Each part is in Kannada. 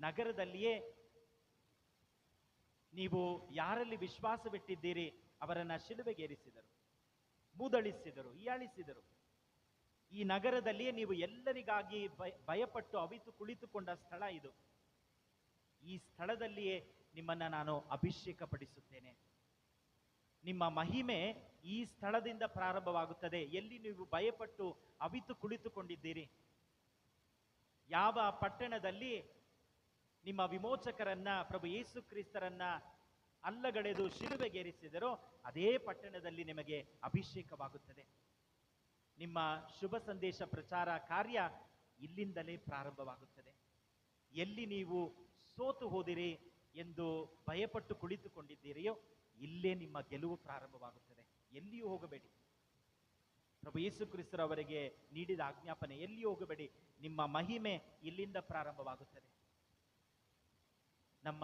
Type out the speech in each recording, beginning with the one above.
ನಗರದಲ್ಲಿಯೇ ನೀವು ಯಾರಲ್ಲಿ ವಿಶ್ವಾಸವಿಟ್ಟಿದ್ದೀರಿ ಅವರನ್ನ ಶಿಲುಬೆಗೇರಿಸಿದರು, ಮೂದಳಿಸಿದರು, ಹೀಯಾಳಿಸಿದರು. ಈ ನಗರದಲ್ಲಿಯೇ ನೀವು ಎಲ್ಲರಿಗಾಗಿ ಭಯಪಟ್ಟು ಅವಿತು ಕುಳಿತುಕೊಂಡ ಸ್ಥಳ ಇದು. ಈ ಸ್ಥಳದಲ್ಲಿಯೇ ನಿಮ್ಮನ್ನ ನಾನು ಅಭಿಷೇಕ ಪಡಿಸುತ್ತೇನೆ. ನಿಮ್ಮ ಮಹಿಮೆ ಈ ಸ್ಥಳದಿಂದ ಪ್ರಾರಂಭವಾಗುತ್ತದೆ. ಎಲ್ಲಿ ನೀವು ಭಯಪಟ್ಟು ಅವಿತು ಕುಳಿತುಕೊಂಡಿದ್ದೀರಿ, ಯಾವ ಪಟ್ಟಣದಲ್ಲಿ ನಿಮ್ಮ ವಿಮೋಚಕರನ್ನ ಪ್ರಭು ಯೇಸು ಕ್ರಿಸ್ತರನ್ನ ಅಲ್ಲಗಳೆದು ಶಿಲುಬೆಗೇರಿಸಿದರೋ ಅದೇ ಪಟ್ಟಣದಲ್ಲಿ ನಿಮಗೆ ಅಭಿಷೇಕವಾಗುತ್ತದೆ. ನಿಮ್ಮ ಶುಭ ಸಂದೇಶ ಪ್ರಚಾರ ಕಾರ್ಯ ಇಲ್ಲಿಂದಲೇ ಪ್ರಾರಂಭವಾಗುತ್ತದೆ. ಎಲ್ಲಿ ನೀವು ಸೋತು ಹೋದಿರಿ ಎಂದು ಭಯಪಟ್ಟು ಕುಳಿತುಕೊಂಡಿದ್ದೀರಿಯೋ ಇಲ್ಲೇ ನಿಮ್ಮ ಗೆಲುವು ಪ್ರಾರಂಭವಾಗುತ್ತದೆ. ಎಲ್ಲಿಯೂ ಹೋಗಬೇಡಿ. ಪ್ರಭು ಯೇಸು ಕ್ರಿಸ್ತರವರಿಗೆ ನೀಡಿದ ಆಜ್ಞಾಪನೆ, ಎಲ್ಲಿಯೂ ಹೋಗಬೇಡಿ, ನಿಮ್ಮ ಮಹಿಮೆ ಇಲ್ಲಿಂದ ಪ್ರಾರಂಭವಾಗುತ್ತದೆ. ನಮ್ಮ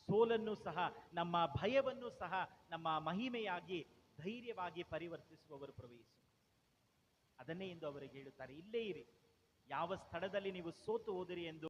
ಸೋಲನ್ನು ಸಹ, ನಮ್ಮ ಭಯವನ್ನು ಸಹ ನಮ್ಮ ಮಹಿಮೆಯಾಗಿ ಧೈರ್ಯವಾಗಿ ಪರಿವರ್ತಿಸುವವರು ಪ್ರಭು ಯೇಸು. ಅದನ್ನೇ ಎಂದು ಅವರಿಗೆ ಹೇಳುತ್ತಾರೆ, ಇಲ್ಲೇ ಇರಿ. ಯಾವ ಸ್ಥಳದಲ್ಲಿ ನೀವು ಸೋತು ಹೋದಿರಿ ಎಂದು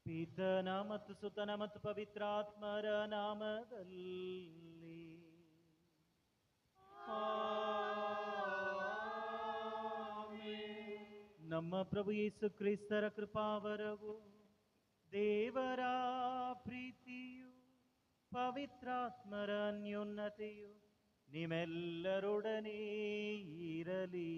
ಪಿತನ ಮತ್ತು ಸುತನ ಮತ್ತು ಪವಿತ್ರಾತ್ಮರ ನಾಮದಲ್ಲಿ ನಮ್ಮ ಪ್ರಭು ಯೇಸು ಕ್ರಿಸ್ತರ ಕೃಪಾವರವು, ದೇವರ ಪ್ರೀತಿಯು, ಪವಿತ್ರಾತ್ಮರ ಅನ್ಯೋನ್ಯತೆಯು ನಿಮ್ಮೆಲ್ಲರೊಡನೆ ಇರಲಿ.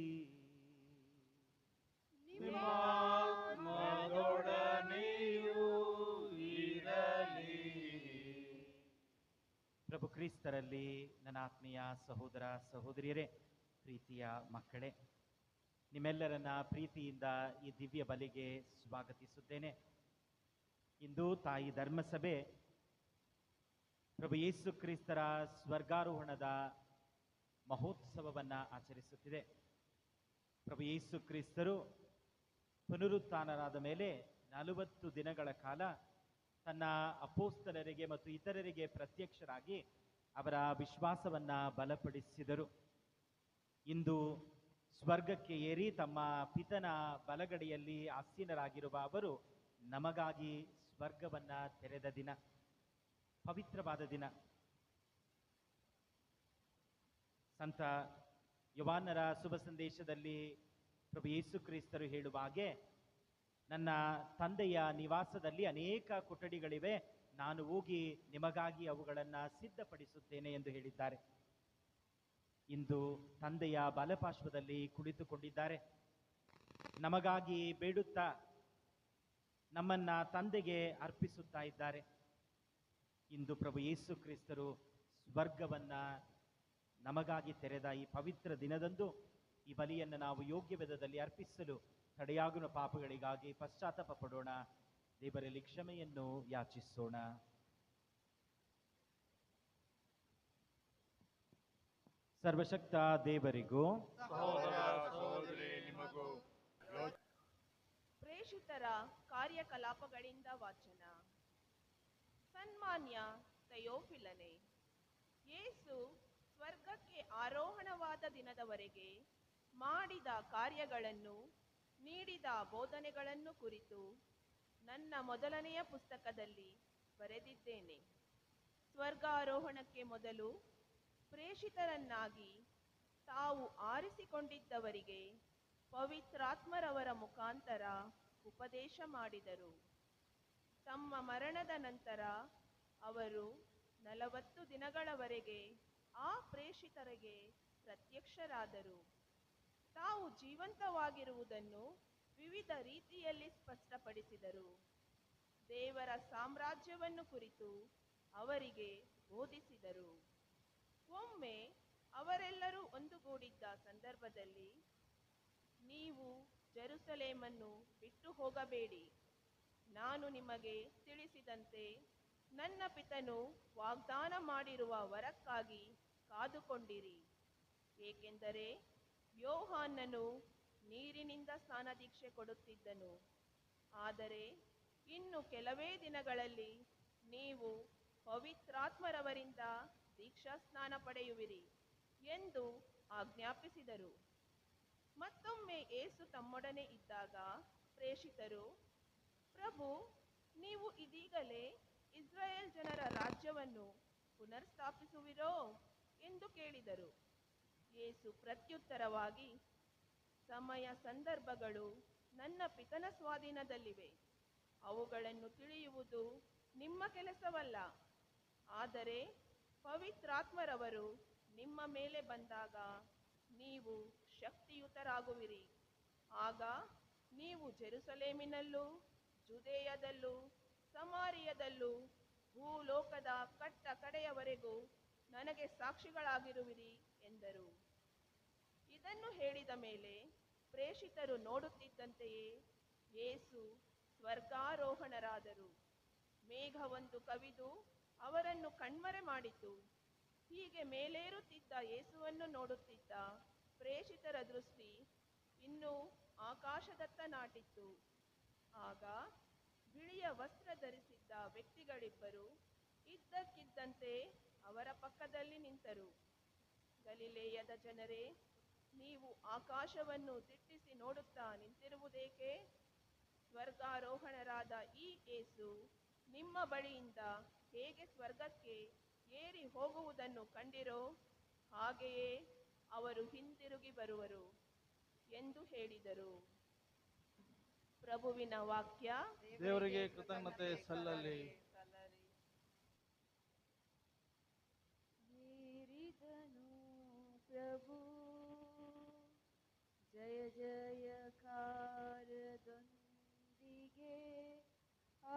ಕ್ರಿಸ್ತರಲ್ಲಿ ನನ್ನ ಆತ್ಮೀಯ ಸಹೋದರ ಸಹೋದರಿಯರೇ, ಪ್ರೀತಿಯ ಮಕ್ಕಳೇ, ನಿಮ್ಮೆಲ್ಲರನ್ನ ಪ್ರೀತಿಯಿಂದ ಈ ದಿವ್ಯ ಬಲಿಗೆ ಸ್ವಾಗತಿಸುತ್ತೇನೆ. ಇಂದು ತಾಯಿ ಧರ್ಮಸಭೆ ಪ್ರಭು ಯೇಸು ಕ್ರಿಸ್ತರ ಸ್ವರ್ಗಾರೋಹಣದ ಮಹೋತ್ಸವವನ್ನು ಆಚರಿಸುತ್ತಿದೆ. ಪ್ರಭು ಯೇಸು ಕ್ರಿಸ್ತರು ಪುನರುತ್ಥಾನರಾದ ಮೇಲೆ 40 ದಿನಗಳ ಕಾಲ ತನ್ನ ಅಪೋಸ್ತಲರಿಗೆ ಮತ್ತು ಇತರರಿಗೆ ಪ್ರತ್ಯಕ್ಷರಾಗಿ ಅವರ ವಿಶ್ವಾಸವನ್ನ ಬಲಪಡಿಸಿದರು. ಇಂದು ಸ್ವರ್ಗಕ್ಕೆ ಏರಿ ತಮ್ಮ ಪಿತನ ಬಲಗಡೆಯಲ್ಲಿ ಆಸೀನರಾಗಿರುವ ಅವರು ನಮಗಾಗಿ ಸ್ವರ್ಗವನ್ನ ತೆರೆದ ದಿನ, ಪವಿತ್ರವಾದ ದಿನ. ಸಂತ ಯೋಹಾನರ ಶುಭ ಸಂದೇಶದಲ್ಲಿ ಪ್ರಭು ಯೇಸು ಕ್ರಿಸ್ತರು ಹೇಳುವ ಹಾಗೆ, ನನ್ನ ತಂದೆಯ ನಿವಾಸದಲ್ಲಿ ಅನೇಕ ಕೊಠಡಿಗಳಿವೆ, ನಾನು ಹೋಗಿ ನಿಮಗಾಗಿ ಅವುಗಳನ್ನು ಸಿದ್ಧಪಡಿಸುತ್ತೇನೆ ಎಂದು ಹೇಳಿದ್ದಾರೆ. ಇಂದು ತಂದೆಯ ಬಲಪಾರ್ಶ್ವದಲ್ಲಿ ಕುಳಿತುಕೊಂಡಿದ್ದಾರೆ. ನಮಗಾಗಿ ಬೇಡುತ್ತಾ ನಮ್ಮನ್ನ ತಂದೆಗೆ ಅರ್ಪಿಸುತ್ತಾ ಇದ್ದಾರೆ. ಇಂದು ಪ್ರಭು ಯೇಸು ಕ್ರಿಸ್ತರು ಸ್ವರ್ಗವನ್ನ ನಮಗಾಗಿ ತೆರೆದ ಈ ಪವಿತ್ರ ದಿನದಂದು ಈ ಬಲಿಯನ್ನು ನಾವು ಯೋಗ್ಯ ವಿಧದಲ್ಲಿ ಅರ್ಪಿಸಲು ತಡೆಯಾಗುವ ಪಾಪಗಳಿಗಾಗಿ ಪಶ್ಚಾತ್ತಾಪ ಪಡೋಣ. ದೇವರಲ್ಲಿ ಕ್ಷಮೆಯನ್ನು ಯಾಚಿಸೋಣ. ಸರ್ವಶಕ್ತ ದೇವರಿಗೂ ಪ್ರೇಷಿತರ ಕಾರ್ಯಕಲಾಪಗಳಿಂದ ವಾಚನ. ಸನ್ಮಾನ್ಯ ಥೆಯೋಫಿಲನೆ, ಯೇಸು ಸ್ವರ್ಗಕ್ಕೆ ಆರೋಹಣವಾದ ದಿನದವರೆಗೆ ಮಾಡಿದ ಕಾರ್ಯಗಳನ್ನು, ನೀಡಿದ ಬೋಧನೆಗಳನ್ನು ಕುರಿತು ನನ್ನ ಮೊದಲನೆಯ ಪುಸ್ತಕದಲ್ಲಿ ಬರೆದಿದ್ದೇನೆ. ಸ್ವರ್ಗಾರೋಹಣಕ್ಕೆ ಮೊದಲು ಪ್ರೇಷಿತರನ್ನಾಗಿ ತಾವು ಆರಿಸಿಕೊಂಡಿದ್ದವರಿಗೆ ಪವಿತ್ರಾತ್ಮರವರ ಮುಖಾಂತರ ಉಪದೇಶ ಮಾಡಿದರು. ತಮ್ಮ ಮರಣದ ನಂತರ ಅವರು 40 ದಿನಗಳವರೆಗೆ ಆ ಪ್ರೇಷಿತರಿಗೆ ಪ್ರತ್ಯಕ್ಷರಾದರು. ತಾವು ಜೀವಂತವಾಗಿರುವುದನ್ನು ವಿವಿಧ ರೀತಿಯಲ್ಲಿ ಸ್ಪಷ್ಟಪಡಿಸಿದರು. ದೇವರ ಸಾಮ್ರಾಜ್ಯವನ್ನು ಕುರಿತು ಅವರಿಗೆ ಬೋಧಿಸಿದರು. ಒಮ್ಮೆ ಅವರೆಲ್ಲರೂ ಒಂದುಗೂಡಿದ್ದ ಸಂದರ್ಭದಲ್ಲಿ, ನೀವು ಜೆರುಸಲೇಮನ್ನು ಬಿಟ್ಟು ಹೋಗಬೇಡಿ, ನಾನು ನಿಮಗೆ ತಿಳಿಸಿದಂತೆ ನನ್ನ ಪಿತನು ವಾಗ್ದಾನ ಮಾಡಿರುವ ವರಕ್ಕಾಗಿ ಕಾದುಕೊಂಡಿರಿ. ಏಕೆಂದರೆ ಯೋಹಾನನು ನೀರಿನಿಂದ ಸ್ನಾನದೀಕ್ಷೆ ಕೊಡುತ್ತಿದ್ದನು, ಆದರೆ ಇನ್ನು ಕೆಲವೇ ದಿನಗಳಲ್ಲಿ ನೀವು ಪವಿತ್ರಾತ್ಮರವರಿಂದ ದೀಕ್ಷಾ ಸ್ನಾನ ಪಡೆಯುವಿರಿ ಎಂದು ಆಜ್ಞಾಪಿಸಿದರು. ಮತ್ತೊಮ್ಮೆ ಯೇಸು ತಮ್ಮೊಡನೆ ಇದ್ದಾಗ ಪ್ರೇಷಿತರು, ಪ್ರಭು, ನೀವು ಇದೀಗಲೇ ಇಸ್ರಾಯೇಲ್ ಜನರ ರಾಜ್ಯವನ್ನು ಪುನರ್ಸ್ಥಾಪಿಸುವಿರೋ ಎಂದು ಕೇಳಿದರು. ಯೇಸು ಪ್ರತ್ಯುತ್ತರವಾಗಿ, ಸಮಯ ಸಂದರ್ಭಗಳು ನನ್ನ ಪಿತನ ಸ್ವಾಧೀನದಲ್ಲಿವೆ, ಅವುಗಳನ್ನು ತಿಳಿಯುವುದು ನಿಮ್ಮ ಕೆಲಸವಲ್ಲ. ಆದರೆ ಪವಿತ್ರಾತ್ಮರವರು ನಿಮ್ಮ ಮೇಲೆ ಬಂದಾಗ ನೀವು ಶಕ್ತಿಯುತರಾಗುವಿರಿ. ಆಗ ನೀವು ಜೆರುಸಲೇಮಿನಲ್ಲೂ, ಜುದೇಯದಲ್ಲೂ, ಸಮಾರಿಯದಲ್ಲೂ, ಭೂಲೋಕದ ಕಟ್ಟ ಕಡೆಯವರೆಗೂ ನನಗೆ ಸಾಕ್ಷಿಗಳಾಗಿರುವಿರಿ ಎಂದರು. ಇದನ್ನು ಹೇಳಿದ ಮೇಲೆ ಪ್ರೇಷಿತರು ನೋಡುತ್ತಿದ್ದಂತೆಯೇ ಯೇಸು ಸ್ವರ್ಗಾರೋಹಣರಾದರು. ಮೇಘವೊಂದು ಕವಿದು ಅವರನ್ನು ಕಣ್ಮರೆ ಮಾಡಿತು. ಹೀಗೆ ಮೇಲೇರುತ್ತಿದ್ದ ಯೇಸುವನ್ನು ನೋಡುತ್ತಿದ್ದ ಪ್ರೇಷಿತರ ದೃಷ್ಟಿ ಇನ್ನೂ ಆಕಾಶದತ್ತ ನಾಟಿತ್ತು. ಆಗ ಬಿಳಿಯ ವಸ್ತ್ರ ಧರಿಸಿದ್ದ ವ್ಯಕ್ತಿಗಳಿಬ್ಬರು ಇದ್ದಕ್ಕಿದ್ದಂತೆ ಅವರ ಪಕ್ಕದಲ್ಲಿ ನಿಂತರು. ಗಲಿಲೇಯದ ಜನರೇ, ನೀವು ಆಕಾಶವನ್ನು ದಿಟ್ಟಿಸಿ ನೋಡುತ್ತಾ ನಿಂತಿರುವುದೇಕೆ? ಸ್ವರ್ಗಾರೋಹಣರಾದ ಈ ಯೇಸು ನಿಮ್ಮ ಬಳಿಯಿಂದ ಹೇಗೆ ಸ್ವರ್ಗಕ್ಕೆ ಏರಿ ಹೋಗುವುದನ್ನು ಕಂಡಿರೋ, ಹಾಗೆಯೇ ಅವರು ಹಿಂದಿರುಗಿ ಬರುವರು ಎಂದು ಹೇಳಿದರು. ಪ್ರಭುವಿನ ವಾಕ್ಯ. ದೇವರಿಗೆ ಕೃತಜ್ಞತೆ ಸಲ್ಲಲಿ. ಏರಿದನು ಪ್ರಭು ಜಯ ಜಯಕಾರದೊಂದಿಗೆ,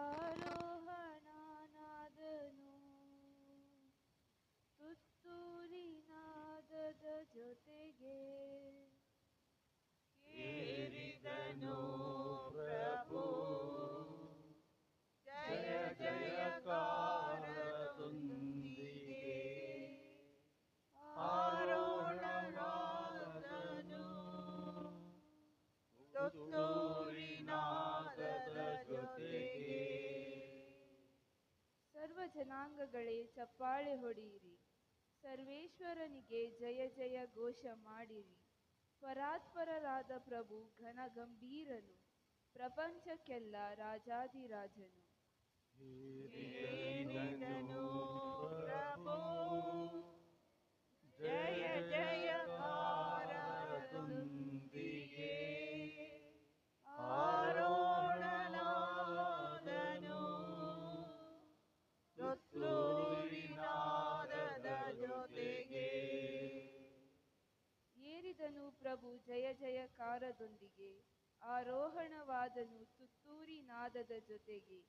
ಆರೋಹಣನಾದನು. ತುತ್ತೂರಿನಾದದ ಜೊತೆಗೆ. ಸರ್ವ ಜನಾಂಗಗಳೇ ಚಪ್ಪಾಳೆ ಹೊಡೆಯಿರಿ, ಸರ್ವೇಶ್ವರನಿಗೆ ಜಯ ಜಯ ಘೋಷ ಮಾಡಿರಿ. ಪರಾತ್ಪರರಾದ ಪ್ರಭು ಘನ ಗಂಭೀರನು, ಪ್ರಪಂಚಕ್ಕೆಲ್ಲ ರಾಜಾಧಿರಾಜನು. ಏರಿದನು ಪ್ರಭು ಜಯ ಜಯಕಾರದೊಂದಿಗೆ, ಆರೋಹಣನಾದನು ತುತ್ತೂರಿನಾದದ ಜೊತೆಗೆ. ಏರಿದನು ಪ್ರಭು ಜಯ ಜಯಕಾರದೊಂದಿಗೆ, ಆರೋಹಣವಾದನು ತುತ್ತೂರಿ ನಾದದ ಜೊತೆಗೆ.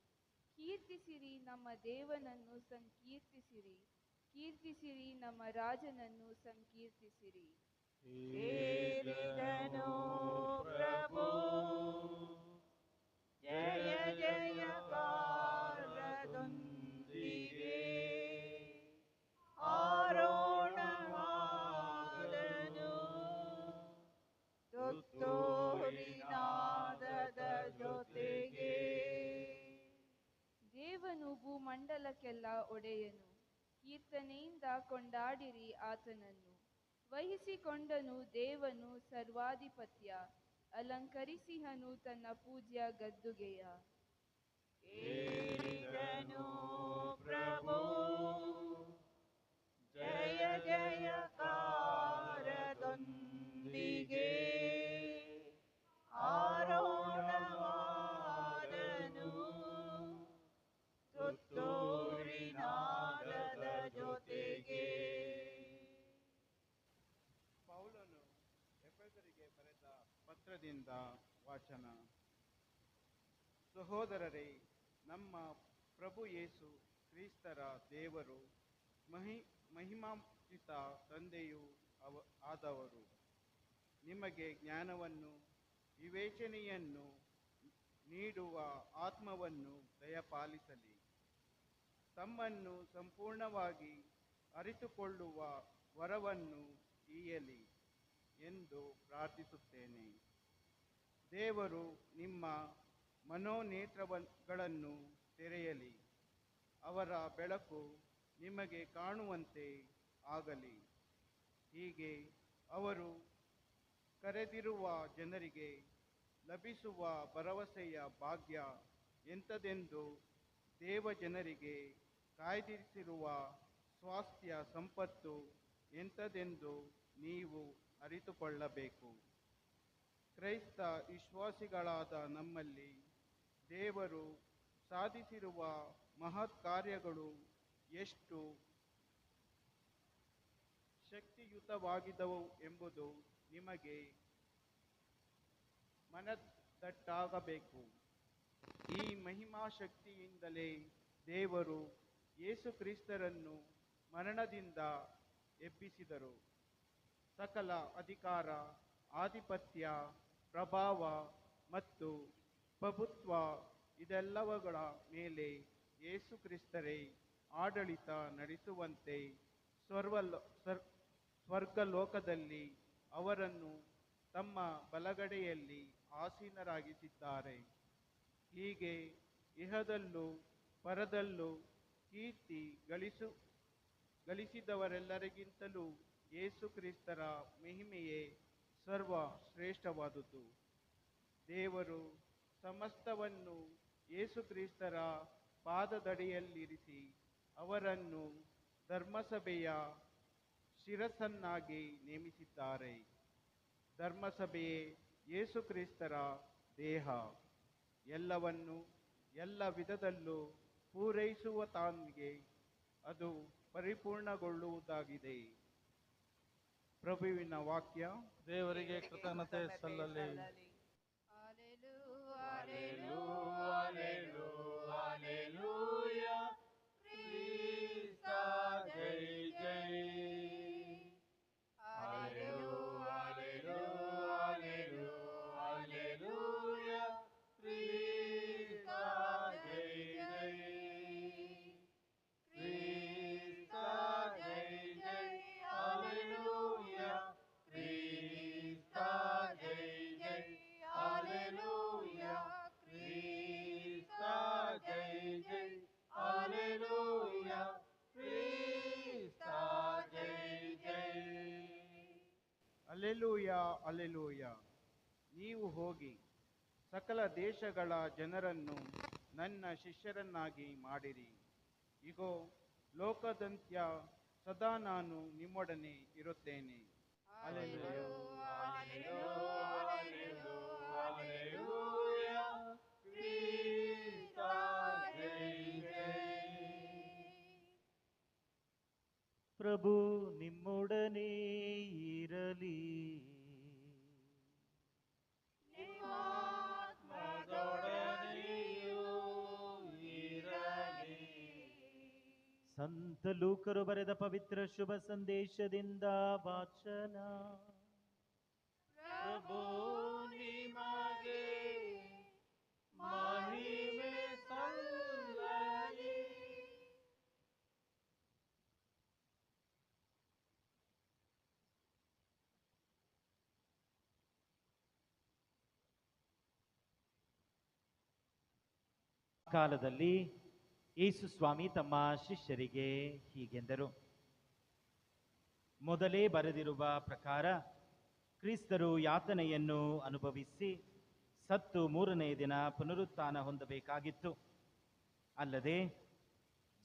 ಕೀರ್ತಿಸಿರಿ ನಮ್ಮ ದೇವನನ್ನು ಸಂಕೀರ್ತಿಸಿರಿ, ಕೀರ್ತಿಸಿರಿ ನಮ್ಮ ರಾಜನನ್ನು ಸಂಕೀರ್ತಿಸಿರಿ. ಏರಿದನು ಪ್ರಭು ಜಯ ಜಯಕಾರದೊಂದಿಗೆ, ಆರೋಹಣವಾದನು ತುತ್ತೂರಿನಾದದ ಜೊತೆಗೆ. ದೇವನು ಭೂಮಂಡಲಕ್ಕೆಲ್ಲ ಒಡೆಯನು, ಕೀರ್ತನೆಯಿಂದ ಕೊಂಡಾಡಿರಿ ಆತನನ್ನು. ವಹಿಸಿಕೊಂಡನು ದೇವನು ಸರ್ವಾಧಿಪತ್ಯ, ಅಲಂಕರಿಸಿಹನು ತನ್ನ ಪೂಜ್ಯ ಗದ್ದುಗೆಯ. ಏರಿದನು ಪ್ರಭು ಜಯ ಜಯಕಾರದೊಂದಿಗೆ, ಆರೋಹಣವಾದನು ತುತ್ತೂರಿನಾದದ ಜೊತೆಗೆ. ಪೌಲನು ಎಫೆಸರಿಗೆ ಬರೆದ ಪತ್ರದಿಂದ ವಾಚನ. ಸಹೋದರರೇ, ನಮ್ಮ ಪ್ರಭು ಯೇಸು ಕ್ರಿಸ್ತರ ದೇವರು, ಮಹಿಮಾನ್ವಿತ ತಂದೆಯೂ ಆದವರು ನಿಮಗೆ ಜ್ಞಾನವನ್ನು ವಿವೇಚನೆಯನ್ನು ನೀಡುವ ಆತ್ಮವನ್ನು ದಯಪಾಲಿಸಲಿ. ತಮ್ಮನ್ನು ಸಂಪೂರ್ಣವಾಗಿ ಅರಿತುಕೊಳ್ಳುವ ವರವನ್ನು ಈಯಲಿ ಎಂದು ಪ್ರಾರ್ಥಿಸುತ್ತೇನೆ. ದೇವರು ನಿಮ್ಮ ಮನೋನೇತ್ರಗಳನ್ನು ತೆರೆಯಲಿ, ಅವರ ಬೆಳಕು ನಿಮಗೆ ಕಾಣುವಂತೆ ಆಗಲಿ. ಹೀಗೆ ಅವರು ಕರೆದಿರುವ ಜನರಿಗೆ ಲಭಿಸುವ ಭರವಸೆಯ ಭಾಗ್ಯ ಎಂಥದೆಂದು, ದೇವಜನರಿಗೆ ಕಾಯ್ದಿರಿಸಿರುವ ಸ್ವಾಸ್ಥ್ಯ ಸಂಪತ್ತು ಎಂಥದೆಂದು ನೀವು ಅರಿತುಕೊಳ್ಳಬೇಕು. ಕ್ರೈಸ್ತ ವಿಶ್ವಾಸಿಗಳಾದ ನಮ್ಮಲ್ಲಿ ದೇವರು ಸಾಧಿಸಿರುವ ಮಹತ್ ಕಾರ್ಯಗಳು ಎಷ್ಟು ಶಕ್ತಿಯುತವಾಗಿದ್ದವು ಎಂಬುದು ನಿಮಗೆ ಮನದಟ್ಟಾಗಬೇಕು. ಈ ಮಹಿಮಾ ಶಕ್ತಿಯಿಂದಲೇ ದೇವರು ಯೇಸು ಕ್ರಿಸ್ತರನ್ನು ಮರಣದಿಂದ ಎಬ್ಬಿಸಿದರು. ಸಕಲ ಅಧಿಕಾರ, ಆಧಿಪತ್ಯ, ಪ್ರಭಾವ ಮತ್ತು ಪ್ರಭುತ್ವ ಇದೆಲ್ಲವುಗಳ ಮೇಲೆ ಯೇಸು ಕ್ರಿಸ್ತರೇ ಆಡಳಿತ ನಡೆಸುವಂತೆ ಸ್ವರ್ಗಲೋಕದಲ್ಲಿ ಅವರನ್ನು ತಮ್ಮ ಬಲಗಡೆಯಲ್ಲಿ ಆಸೀನರಾಗಿಸಿದ್ದಾರೆ. ಹೀಗೆ ಇಹದಲ್ಲೂ ಪರದಲ್ಲೂ ಕೀರ್ತಿ ಗಳಿಸಿದವರೆಲ್ಲರಿಗಿಂತಲೂ ಯೇಸು ಕ್ರಿಸ್ತರ ಮಹಿಮೆಯೇ ಸರ್ವ ಶ್ರೇಷ್ಠವಾದುದು. ದೇವರು ಸಮಸ್ತವನ್ನು ಯೇಸು ಕ್ರಿಸ್ತರ ಪಾದದಡಿಯಲ್ಲಿರಿಸಿ ಅವರನ್ನು ಧರ್ಮಸಭೆಯ ಶಿರಸ್ಸನ್ನಾಗಿ ನೇಮಿಸಿದ್ದಾರೆ. ಧರ್ಮಸಭೆಯೇ ಯೇಸು ಕ್ರಿಸ್ತರ ದೇಹ. ಎಲ್ಲವನ್ನು ಎಲ್ಲ ವಿಧದಲ್ಲೂ ಪೂರೈಸುವ ತಾನಿಗೆ ಅದು ಪರಿಪೂರ್ಣಗೊಳ್ಳುವುದಾಗಿದೆ. ಪ್ರಭುವಿನ ವಾಕ್ಯ. ದೇವರಿಗೆ ಕೃತಜ್ಞತೆ ಸಲ್ಲಲಿ. ಕ್ರಿಸ್ತ ಜೈ ಜೈ. ಕ್ರಿಸ್ತ ಜೈ ಜೈ. ಕ್ರಿಸ್ತ ಜೈ ಜೈ. ಹಾಲೆಲೂಯಾ. ಕ್ರಿಸ್ತ ಜೈ ಜೈ. Alleluia alleluia. ನೀವು ಹೋಗಿ ಸಕಲ ದೇಶಗಳ ಜನರನ್ನು ನನ್ನ ಶಿಷ್ಯರನ್ನಾಗಿ ಮಾಡಿರಿ. ಇಗೋ, ಲೋಕದಂತ್ಯ ಸದಾ ನಾನು ನಿಮ್ಮೊಡನೆ ಇರುತ್ತೇನೆ. ಅಲೆಲೂಯ. ಪ್ರಭು ನಿಮ್ಮೊಡನೆ ಇರಲಿ. ಸಂತ ಲೂಕರು ಬರೆದ ಪವಿತ್ರ ಶುಭ ಸಂದೇಶದಿಂದ ವಾಚನ. ಪ್ರಭು ನಿಮಗೆ ಮಹಿಮೆ ಸಲ್ಲಲಿ. ಕಾಲದಲ್ಲಿ ಯೇಸು ಸ್ವಾಮಿ ತಮ್ಮ ಶಿಷ್ಯರಿಗೆ ಹೀಗೆಂದರು. ಮೊದಲೇ ಬರೆದಿರುವ ಪ್ರಕಾರ ಕ್ರಿಸ್ತರು ಯಾತನೆಯನ್ನು ಅನುಭವಿಸಿ ಸತ್ತು ಮೂರನೆಯ ದಿನ ಪುನರುತ್ಥಾನ ಹೊಂದಬೇಕಾಗಿತ್ತು. ಅಲ್ಲದೆ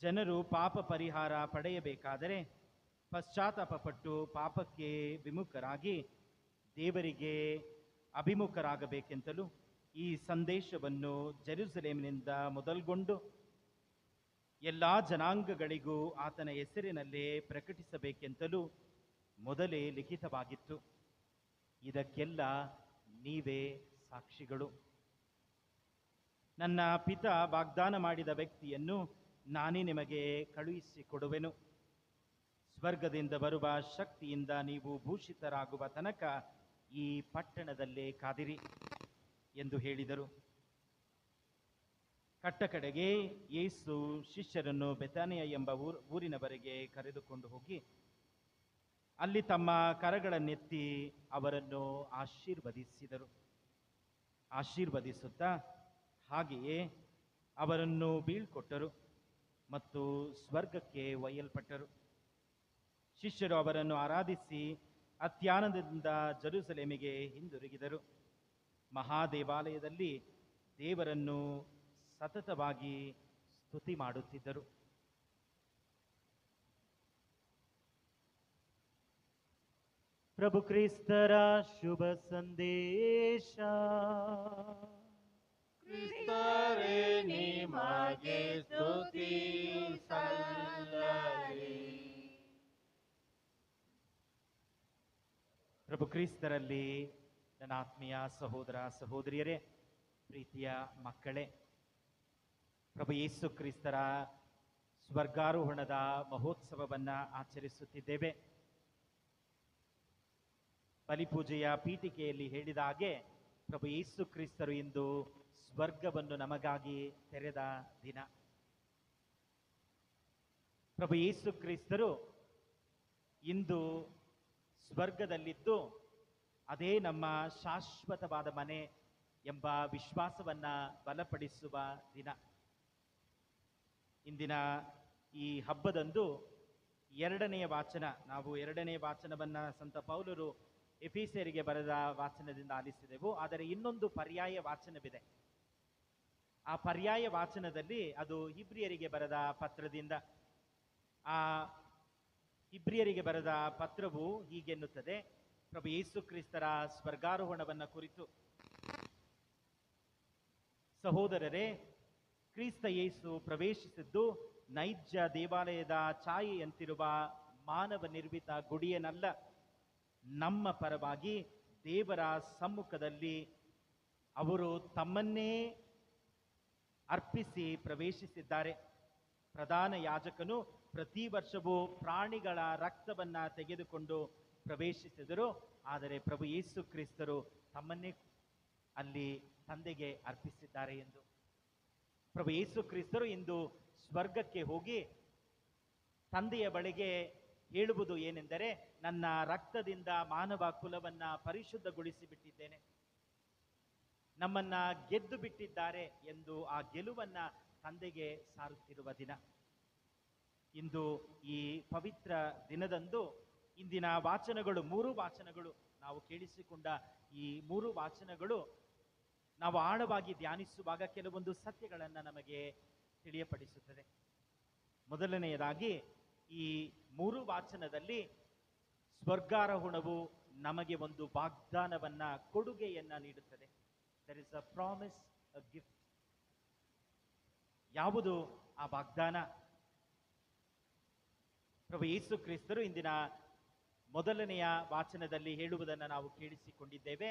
ಜನರು ಪಾಪ ಪರಿಹಾರ ಪಡೆಯಬೇಕಾದರೆ ಪಶ್ಚಾತ್ತಾಪಪಟ್ಟು ಪಾಪಕ್ಕೆ ವಿಮುಖರಾಗಿ ದೇವರಿಗೆ ಅಭಿಮುಖರಾಗಬೇಕೆಂತಲೂ ಈ ಸಂದೇಶವನ್ನು ಜೆರುಸಲೇಮಿನಿಂದ ಮೊದಲ್ಗೊಂಡು ಎಲ್ಲ ಜನಾಂಗಗಳಿಗೂ ಆತನ ಹೆಸರಿನಲ್ಲೇ ಪ್ರಕಟಿಸಬೇಕೆಂತಲೂ ಮೊದಲೇ ಲಿಖಿತವಾಗಿತ್ತು. ಇದಕ್ಕೆಲ್ಲ ನೀವೇ ಸಾಕ್ಷಿಗಳು. ನನ್ನ ಪಿತ ವಾಗ್ದಾನ ಮಾಡಿದ ವ್ಯಕ್ತಿಯನ್ನು ನಾನೇ ನಿಮಗೆ ಕಳುಹಿಸಿಕೊಡುವೆನು. ಸ್ವರ್ಗದಿಂದ ಬರುವ ಶಕ್ತಿಯಿಂದ ನೀವು ಭೂಷಿತರಾಗುವ ತನಕ ಈ ಪಟ್ಟಣದಲ್ಲೇ ಕಾದಿರಿ ಎಂದು ಹೇಳಿದರು. ಕಟ್ಟಕಡೆಗೆ ಯೇಸು ಶಿಷ್ಯರನ್ನು ಬೆತಾನಿಯ ಎಂಬ ಊರಿನವರೆಗೆ ಕರೆದುಕೊಂಡು ಹೋಗಿ ಅಲ್ಲಿ ತಮ್ಮ ಕರಗಳನ್ನೆತ್ತಿ ಅವರನ್ನು ಆಶೀರ್ವದಿಸುತ್ತಾ ಹಾಗೆಯೇ ಅವರನ್ನು ಬೀಳ್ಕೊಟ್ಟರು ಮತ್ತು ಸ್ವರ್ಗಕ್ಕೆ ಒಯ್ಯಲ್ಪಟ್ಟರು. ಶಿಷ್ಯರು ಅವರನ್ನು ಆರಾಧಿಸಿ ಅತ್ಯಾನಂದದಿಂದ ಜೆರುಸಲೇಮಿಗೆ ಹಿಂದಿರುಗಿದರು. ಮಹಾದೇವಾಲಯದಲ್ಲಿ ದೇವರನ್ನು ಸತತವಾಗಿ ಸ್ತುತಿ ಮಾಡುತ್ತಿದ್ದರು. ಪ್ರಭು ಕ್ರಿಸ್ತರ ಶುಭ ಸಂದೇಶ. ಕ್ರಿಸ್ತರೇ ನಿಮಗೆ ಸ್ತುತಿ ಸಲ್ಲಲಿ. ಪ್ರಭು ಕ್ರಿಸ್ತರಲ್ಲಿ ನನ್ನ ಆತ್ಮೀಯ ಸಹೋದರ ಸಹೋದರಿಯರೇ, ಪ್ರೀತಿಯ ಮಕ್ಕಳೇ, ಪ್ರಭು ಯೇಸು ಕ್ರಿಸ್ತರ ಸ್ವರ್ಗಾರೋಹಣದ ಮಹೋತ್ಸವವನ್ನು ಆಚರಿಸುತ್ತಿದ್ದೇವೆ. ಬಲಿಪೂಜೆಯ ಪೀಠಿಕೆಯಲ್ಲಿ ಹೇಳಿದ ಹಾಗೆ ಪ್ರಭು ಯೇಸು ಕ್ರಿಸ್ತರು ಇಂದು ಸ್ವರ್ಗವನ್ನು ನಮಗಾಗಿ ತೆರೆದ ದಿನ. ಪ್ರಭು ಯೇಸು ಕ್ರಿಸ್ತರು ಇಂದು ಸ್ವರ್ಗದಲ್ಲಿದ್ದು ಅದೇ ನಮ್ಮ ಶಾಶ್ವತವಾದ ಮನೆ ಎಂಬ ವಿಶ್ವಾಸವನ್ನ ಬಲಪಡಿಸುವ ದಿನ. ಇಂದಿನ ಈ ಹಬ್ಬದಂದು ಎರಡನೆಯ ವಾಚನ, ನಾವು ಎರಡನೆಯ ವಾಚನವನ್ನ ಸಂತ ಪೌಲರು ಎಫೆಸರಿಗೆ ಬರೆದ ವಾಚನದಿಂದ ಆಲಿಸಿದೆವು. ಆದರೆ ಇನ್ನೊಂದು ಪರ್ಯಾಯ ವಾಚನವಿದೆ. ಆ ಪರ್ಯಾಯ ವಾಚನದಲ್ಲಿ ಅದು ಇಬ್ರಿಯರಿಗೆ ಬರೆದ ಪತ್ರದಿಂದ. ಆ ಇಬ್ರಿಯರಿಗೆ ಬರೆದ ಪತ್ರವು ಹೀಗೆನ್ನುತ್ತದೆ, ಪ್ರಭು ಯೇಸು ಕ್ರಿಸ್ತರ ಸ್ವರ್ಗಾರೋಹಣವನ್ನ ಕುರಿತು. ಸಹೋದರರೇ, ಕ್ರಿಸ್ತ ಯೇಸು ಪ್ರವೇಶಿಸಿದ್ದು ನೈಜ ದೇವಾಲಯದ ಛಾಯೆಯಂತಿರುವ ಮಾನವ ನಿರ್ಮಿತ ಗುಡಿಯನ್ನಲ್ಲ, ನಮ್ಮ ಪರವಾಗಿ ದೇವರ ಸಮ್ಮುಖದಲ್ಲಿ ಅವರು ತಮ್ಮನ್ನೇ ಅರ್ಪಿಸಿ ಪ್ರವೇಶಿಸಿದ್ದಾರೆ. ಪ್ರಧಾನ ಯಾಜಕನು ಪ್ರತಿ ವರ್ಷವೂ ಪ್ರಾಣಿಗಳ ರಕ್ತವನ್ನ ತೆಗೆದುಕೊಂಡು ಪ್ರವೇಶಿಸಿದರು. ಆದರೆ ಪ್ರಭು ಯೇಸು ಕ್ರಿಸ್ತರು ತಮ್ಮನ್ನೇ ಅಲ್ಲಿ ತಂದೆಗೆ ಅರ್ಪಿಸಿದ್ದಾರೆ ಎಂದು. ಪ್ರಭು ಯೇಸು ಕ್ರಿಸ್ತರು ಇಂದು ಸ್ವರ್ಗಕ್ಕೆ ಹೋಗಿ ತಂದೆಯ ಬಳಿಗೆ ಹೇಳುವುದು ಏನೆಂದರೆ, ನನ್ನ ರಕ್ತದಿಂದ ಮಾನವ ಕುಲವನ್ನ ಪರಿಶುದ್ಧಗೊಳಿಸಿ ಬಿಟ್ಟಿದ್ದೇನೆ, ನಮ್ಮನ್ನ ಗೆದ್ದು ಬಿಟ್ಟಿದ್ದಾರೆ ಎಂದು ಆ ಗೆಲುವನ್ನ ತಂದೆಗೆ ಸಾರುತ್ತಿರುವ ದಿನ. ಇಂದು ಈ ಪವಿತ್ರ ದಿನದಂದು ಇಂದಿನ ವಾಚನಗಳು, 3 ವಾಚನಗಳು ನಾವು ಕೇಳಿಸಿಕೊಂಡ ಈ 3 ವಾಚನಗಳು ನಾವು ಆಳವಾಗಿ ಧ್ಯಾನಿಸುವಾಗ ಕೆಲವೊಂದು ಸತ್ಯಗಳನ್ನು ನಮಗೆ ತಿಳಿಯಪಡಿಸುತ್ತದೆ. ಮೊದಲನೆಯದಾಗಿ ಈ 3 ವಾಚನದಲ್ಲಿ ಸ್ವರ್ಗಾರೋಹಣವು ನಮಗೆ ಒಂದು ವಾಗ್ದಾನವನ್ನ, ಕೊಡುಗೆಯನ್ನ ನೀಡುತ್ತದೆ. There is a promise, a gift. ಯಾವುದು ಆ ವಾಗ್ದಾನ? ಪ್ರಭು ಯೇಸು ಕ್ರಿಸ್ತರು ಇಂದಿನ ಮೊದಲನೆಯ ವಾಚನದಲ್ಲಿ ಹೇಳುವುದನ್ನು ನಾವು ಕೇಳಿಸಿಕೊಂಡಿದ್ದೇವೆ.